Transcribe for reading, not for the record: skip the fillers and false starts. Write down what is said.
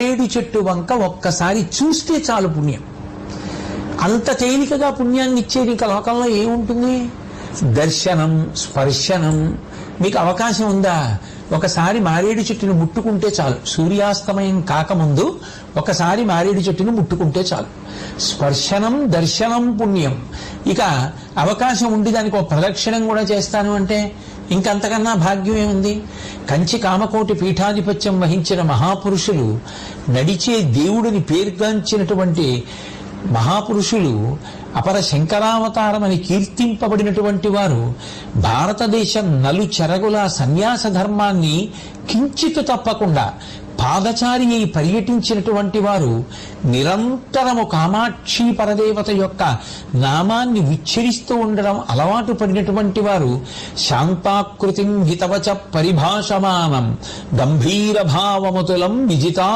ఏడు చెట్టు వంక ఒక్కసారి చూస్తే చాలు పుణ్యం. అంత తేలికగా పుణ్యాన్ని ఇచ్చేది ఇంకా లోకంలో ఏముంటుంది? దర్శనం, స్పర్శనం. మీకు అవకాశం ఉందా? ఒకసారి మారేడు చెట్టును ముట్టుకుంటే చాలు. సూర్యాస్తమయం కాకముందు ఒకసారి మారేడు చెట్టును ముట్టుకుంటే చాలు. స్పర్శనం, దర్శనం పుణ్యం. ఇక అవకాశం ఉండి దానికి ఒక ప్రదక్షిణం కూడా చేస్తాను అంటే ఇంకంతకన్నా భాగ్యం ఏముంది? కంచి కామకోటి పీఠాధిపత్యం వహించిన మహాపురుషులు, నడిచే దేవుడిని పేర్గాంచినటువంటి మహాపురుషులు, అపర శంకరావతారమని కీర్తింపబడినటువంటి వారు భారతదేశం నలుచెరగుల సన్యాస ధర్మాన్ని కించితు తప్పకుండా పాదచారి అయి పర్యటించినటువంటి వారు నిరంతరము కామాక్షి పరదేవత యొక్క నామాన్ని ఉచ్చరిస్తూ ఉండడం అలవాటు పడినటువంటి వారు శాంతాకృతిం హితవచ పరిభాషమానం గంభీర భావముతులం విజితా